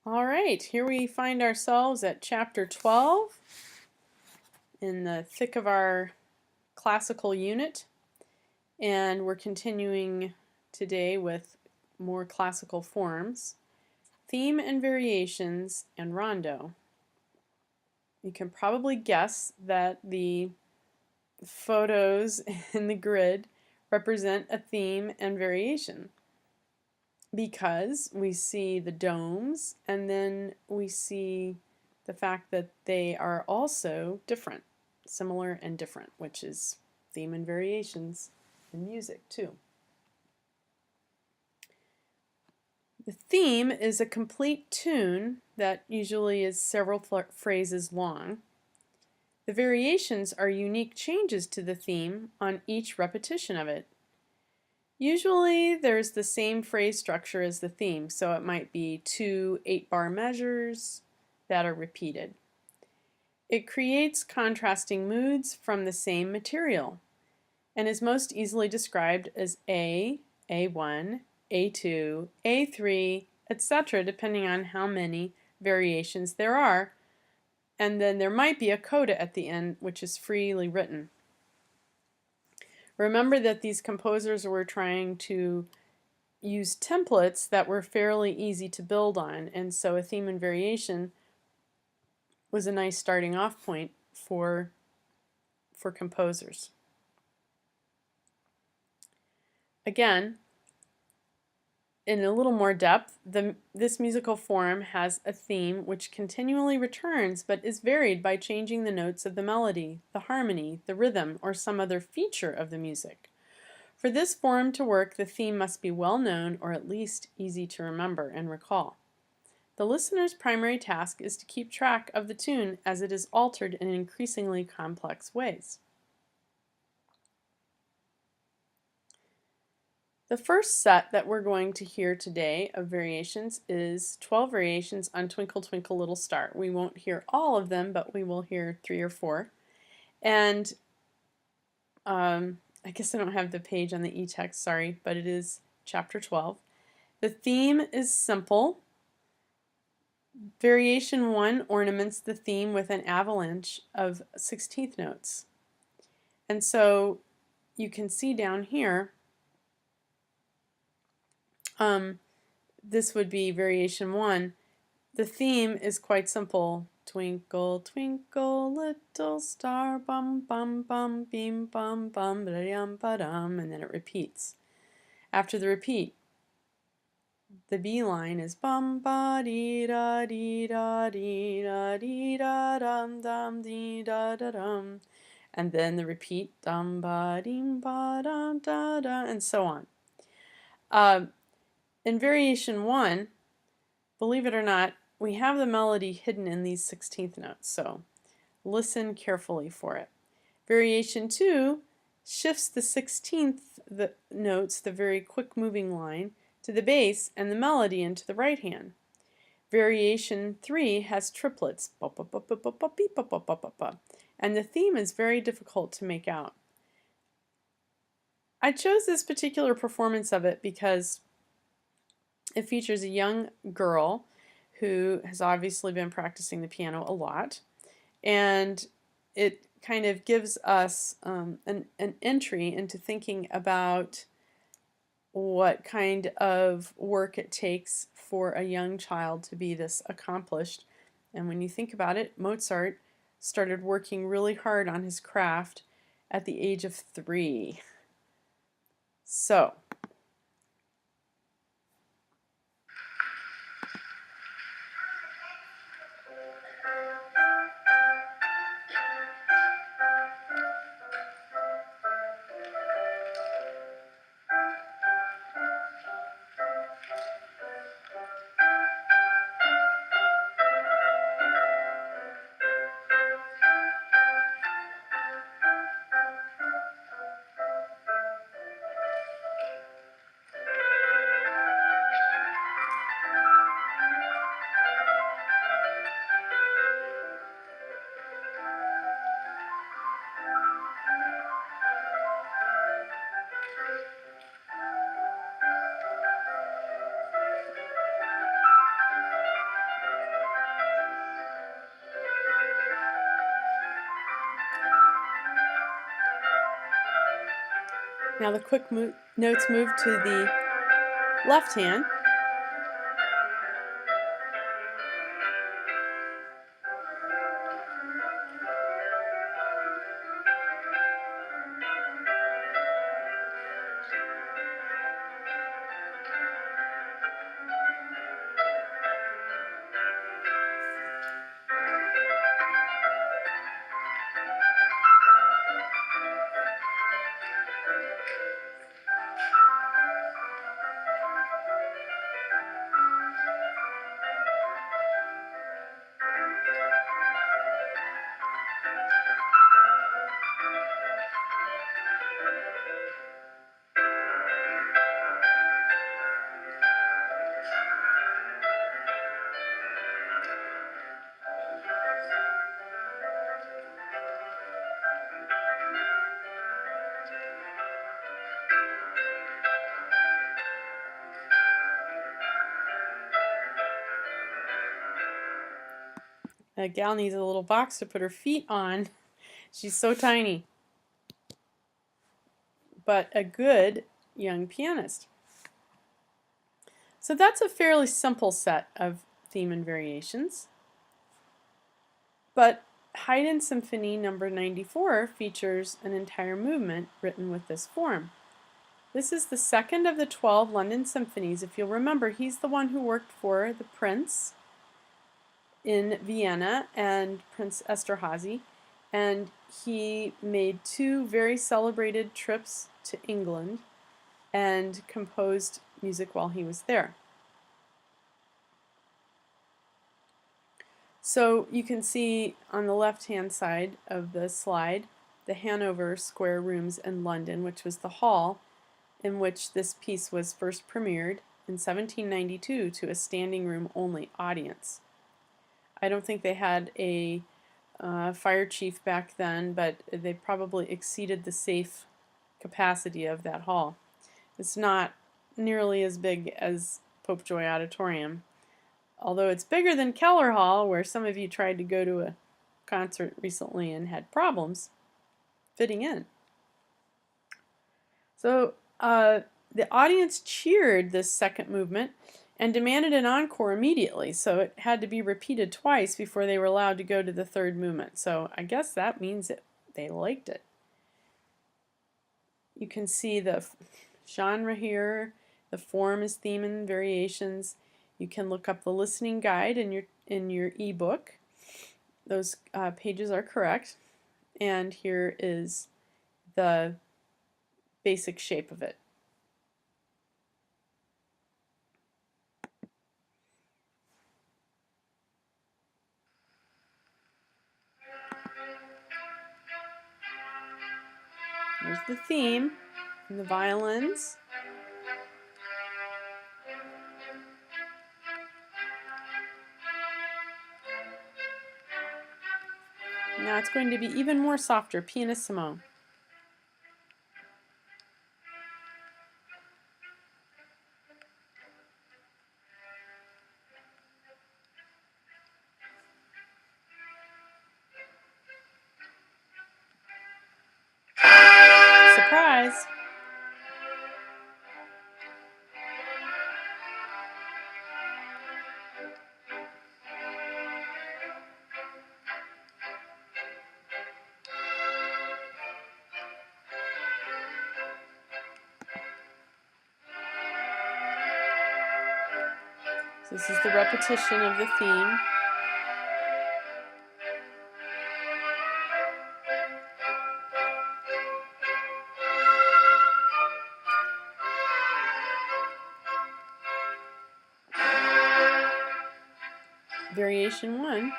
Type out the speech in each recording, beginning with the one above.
All right, here we find ourselves at Chapter 12 in the thick of our classical unit, and we're continuing today with more classical forms, theme and variations, and rondo. You can probably guess that the photos in the grid represent a theme and variation, because we see the domes and then we see the fact that they are also different, similar and different, which is theme and variations in music too. The theme is a complete tune that usually is several phrases long. The variations are unique changes to the theme on each repetition of it. Usually there's the same phrase structure as the theme, so it might be 2 8-bar measures that are repeated. It creates contrasting moods from the same material and is most easily described as A, A1, A2, A3, etc., depending on how many variations there are, and then there might be a coda at the end, which is freely written. Remember that these composers were trying to use templates that were fairly easy to build on, and so a theme and variation was a nice starting off point for composers. Again, in a little more depth, this musical form has a theme which continually returns but is varied by changing the notes of the melody, the harmony, the rhythm, or some other feature of the music. For this form to work, the theme must be well known or at least easy to remember and recall. The listener's primary task is to keep track of the tune as it is altered in increasingly complex ways. The first set that we're going to hear today of variations is 12 variations on Twinkle, Twinkle, Little Star. We won't hear all of them, but we will hear 3 or 4. And I guess I don't have the page on the e-text, sorry, but it is Chapter 12. The theme is simple. Variation 1 ornaments the theme with an avalanche of 16th notes. And so you can see down here, this would be variation 1. The theme is quite simple. Twinkle, twinkle, little star, bum, bum, bum, beam, bum, bum, ba-dum, ba-dum, and then it repeats. After the repeat, the B line is bum, ba, dee, da, dee, da, dee, da, dee, da, dum, dum, dee, da, da, dum. And then the repeat, dum, ba, deem, ba, dum, da, da, and so on. In variation 1, believe it or not, we have the melody hidden in these 16th notes, so listen carefully for it. Variation 2 shifts the 16th notes, the very quick moving line, to the bass and the melody into the right hand. Variation 3 has triplets, and the theme is very difficult to make out. I chose this particular performance of it because it features a young girl who has obviously been practicing the piano a lot, and it kind of gives us an entry into thinking about what kind of work it takes for a young child to be this accomplished. And when you think about it, Mozart started working really hard on his craft at the age of 3. So Now the quick notes move to the left hand. A gal needs a little box to put her feet on. She's so tiny. But a good young pianist. So that's a fairly simple set of theme and variations. But Haydn Symphony No. 94 features an entire movement written with this form. This is the second of the 12 London symphonies. If you'll remember, he's the one who worked for the Prince in Vienna and Prince Esterhazy, and he made 2 very celebrated trips to England and composed music while he was there. So you can see on the left-hand side of the slide the Hanover Square Rooms in London, which was the hall in which this piece was first premiered in 1792 to a standing room only audience. I don't think they had a fire chief back then, but they probably exceeded the safe capacity of that hall. It's not nearly as big as Popejoy Auditorium, although it's bigger than Keller Hall, where some of you tried to go to a concert recently and had problems fitting in. So the audience cheered this second movement and demanded an encore immediately, so it had to be repeated twice before they were allowed to go to the third movement. So I guess that means that they liked it. You can see the genre here. The form is theme and variations. You can look up the listening guide in your ebook. Those pages are correct. And here is the basic shape of it. Here's the theme and the violins. Now it's going to be even more softer, pianissimo. Surprise! So this is the repetition of the theme. Variation 1.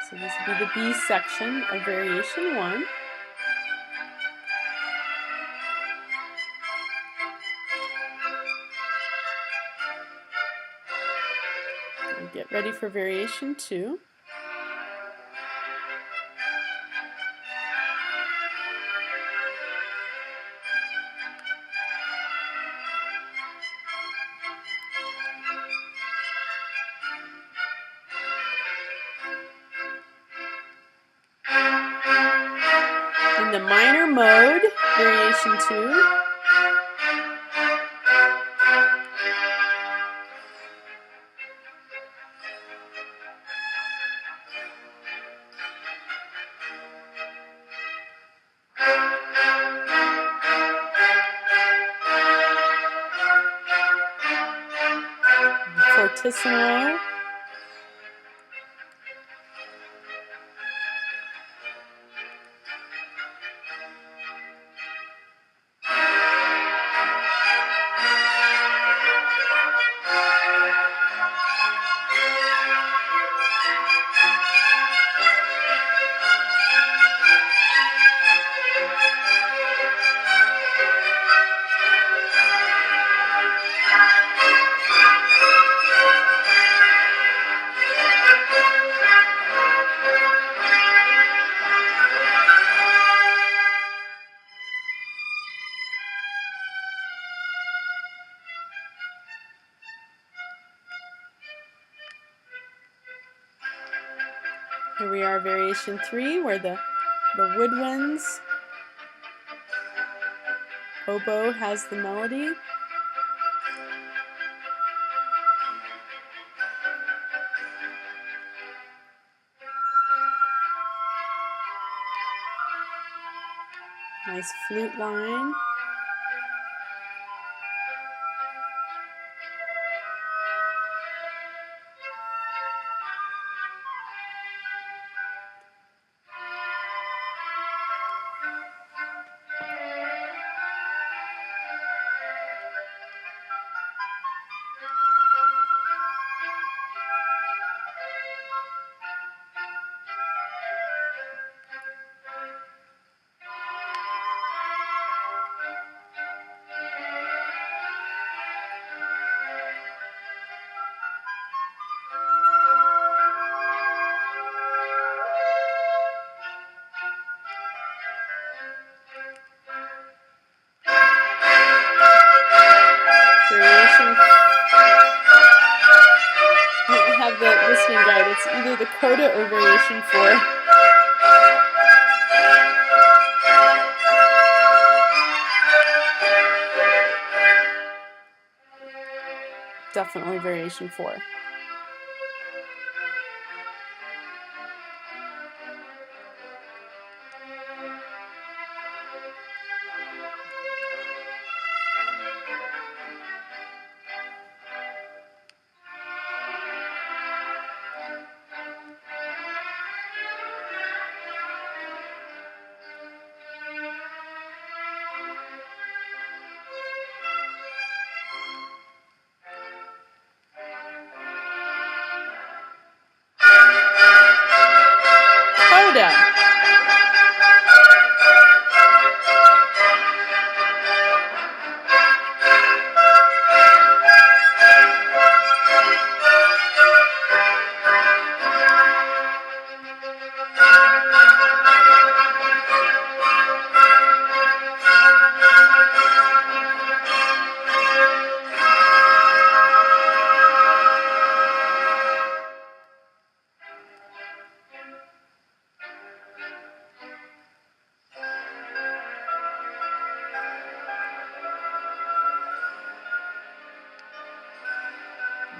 So this will be the B section of Variation 1. get ready for variation 2. In the minor mode, variation 2. Fortissimo. Here we are, variation 3, where the woodwinds oboe has the melody. Nice flute line. The listening guide, it's either the coda or variation 4. Definitely variation 4. Coda.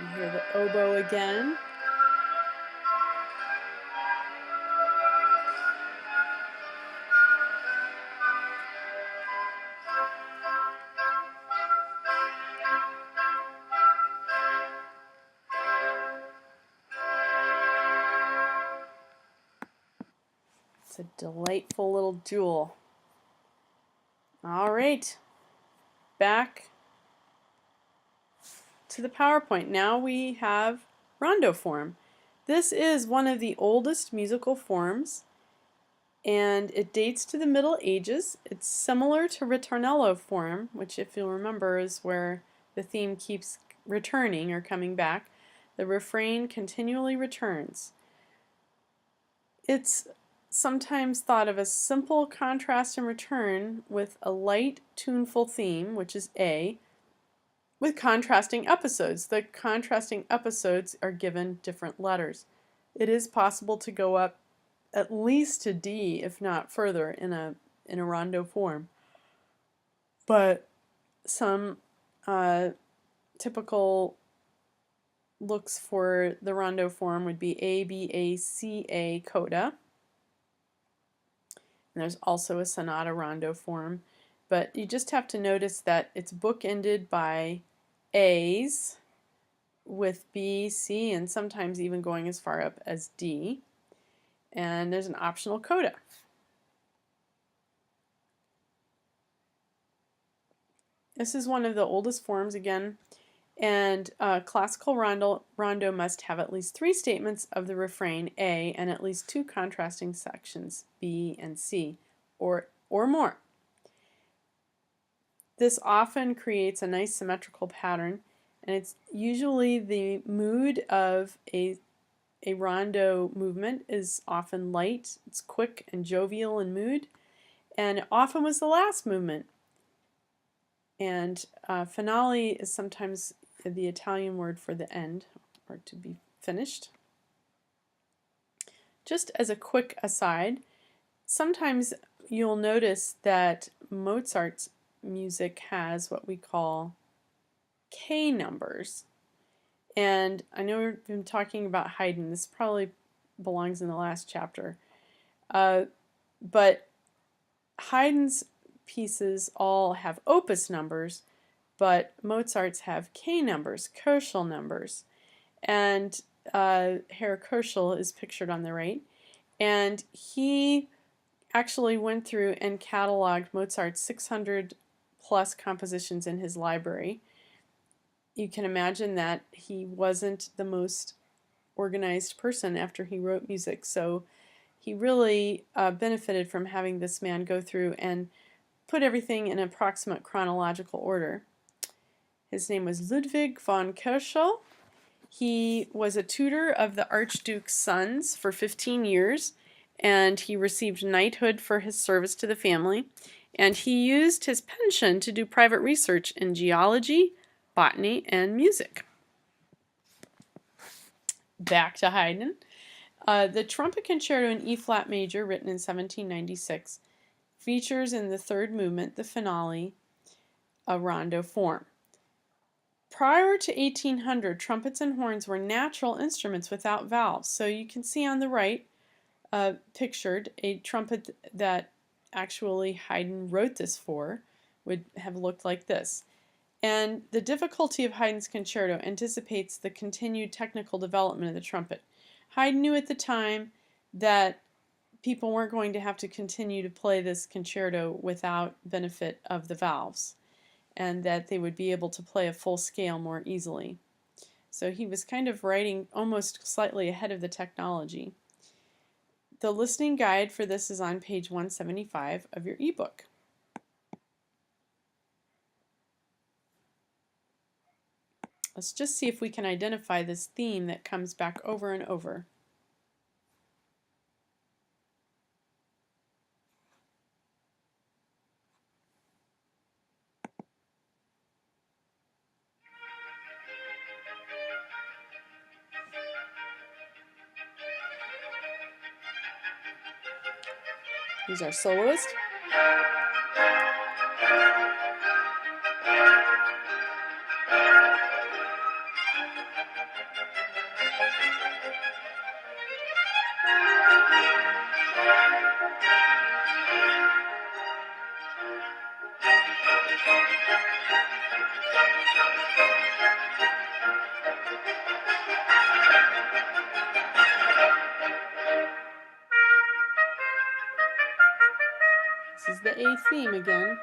You hear the oboe again. It's a delightful little duel. All right, back to the PowerPoint. Now we have Rondo Form. This is one of the oldest musical forms, and it dates to the Middle Ages. It's similar to Ritornello form, which, if you'll remember, is where the theme keeps returning or coming back. The refrain continually returns. It's sometimes thought of as simple contrast and return with a light, tuneful theme, which is A, with contrasting episodes. The contrasting episodes are given different letters. It is possible to go up at least to D, if not further, in a rondo form. But some typical looks for the rondo form would be A, B, A, C, A, coda. And there's also a sonata rondo form. But you just have to notice that it's bookended by A's with B, C, and sometimes even going as far up as D. And there's an optional coda. This is one of the oldest forms again, and classical rondo must have at least 3 statements of the refrain A and at least 2 contrasting sections B and C, or more. This often creates a nice symmetrical pattern, and it's usually the mood of a rondo movement is often light, it's quick and jovial in mood, and it often was the last movement. And finale is sometimes the Italian word for the end, or to be finished. Just as a quick aside, sometimes you'll notice that Mozart's music has what we call K numbers. And I know we've been talking about Haydn. This probably belongs in the last chapter. But Haydn's pieces all have opus numbers, but Mozart's have K numbers, Köchel numbers. And Herr Köchel is pictured on the right. And he actually went through and cataloged Mozart's 600 plus compositions in his library. You can imagine that he wasn't the most organized person after he wrote music, so he really benefited from having this man go through and put everything in approximate chronological order. His name was Ludwig von Köchel. He was a tutor of the Archduke's sons for 15 years, and he received knighthood for his service to the family, and he used his pension to do private research in geology, botany, and music. Back to Haydn. The Trumpet Concerto in E-flat major, written in 1796, features in the third movement, the finale, a rondo form. Prior to 1800, trumpets and horns were natural instruments without valves. So you can see on the right, pictured, a trumpet that actually Haydn wrote this for would have looked like this. And the difficulty of Haydn's concerto anticipates the continued technical development of the trumpet. Haydn knew at the time that people weren't going to have to continue to play this concerto without benefit of the valves, and that they would be able to play a full scale more easily. So he was kind of writing almost slightly ahead of the technology. The listening guide for this is on page 175 of your ebook. Let's just see if we can identify this theme that comes back over and over. Here's our soloist. This is the A theme again.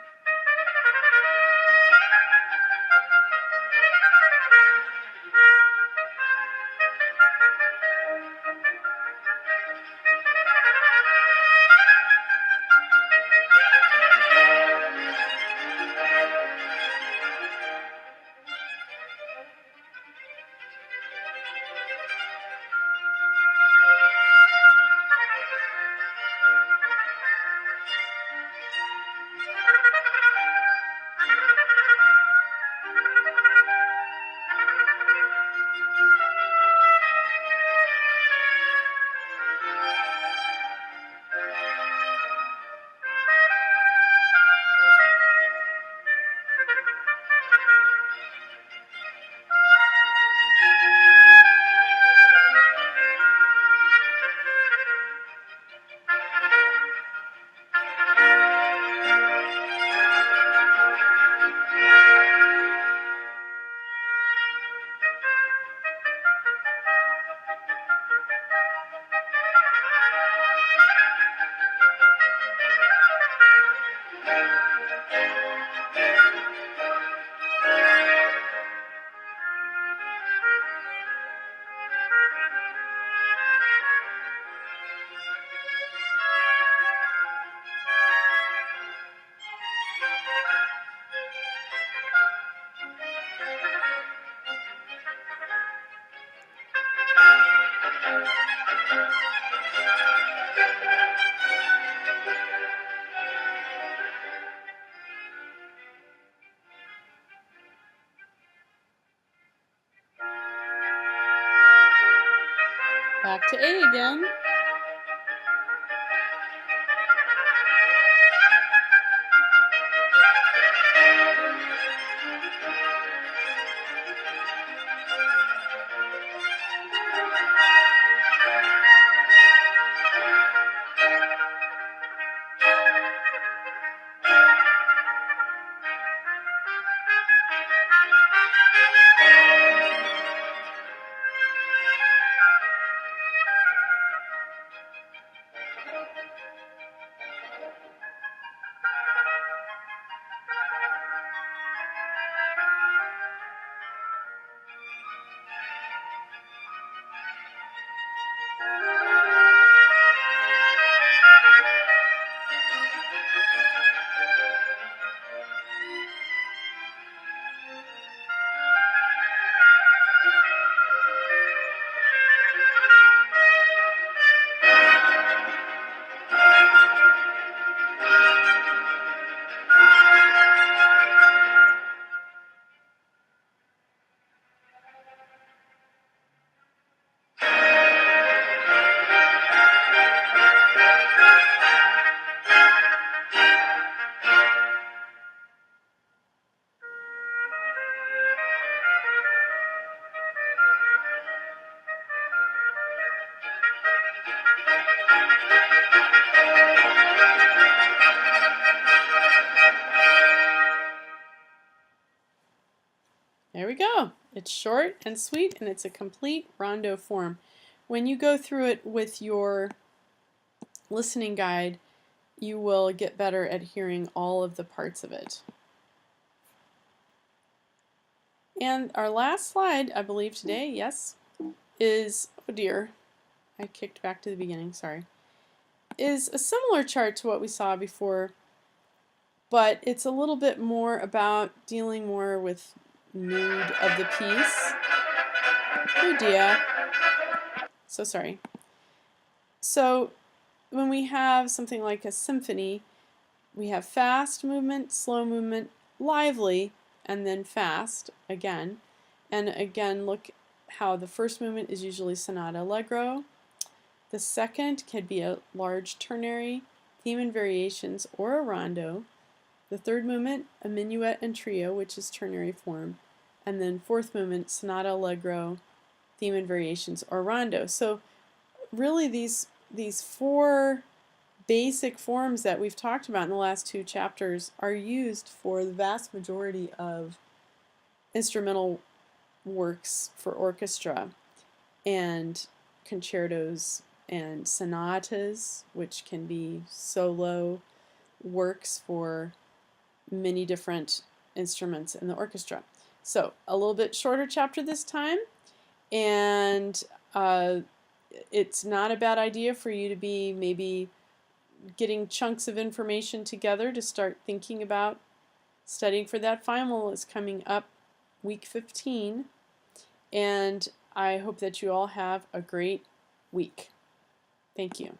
Back to A again. There we go. It's short and sweet, and it's a complete rondo form. When you go through it with your listening guide, you will get better at hearing all of the parts of it. And our last slide, I believe today, yes, is, oh dear, I kicked back to the beginning, sorry, is a similar chart to what we saw before, but it's a little bit more about dealing more with mood of the piece. Oh dear. So sorry. So when we have something like a symphony, we have fast movement, slow movement, lively, and then fast again. And again, look how the first movement is usually sonata allegro. The second could be a large ternary, theme and variations, or a rondo. The third movement, a minuet and trio, which is ternary form. And then fourth movement, sonata allegro, theme and variations, or rondo. So really these four basic forms that we've talked about in the last two chapters are used for the vast majority of instrumental works for orchestra and concertos and sonatas, which can be solo works for many different instruments in the orchestra. So a little bit shorter chapter this time, and it's not a bad idea for you to be maybe getting chunks of information together to start thinking about studying for that final. Is coming up week 15, and I hope that you all have a great week. Thank you.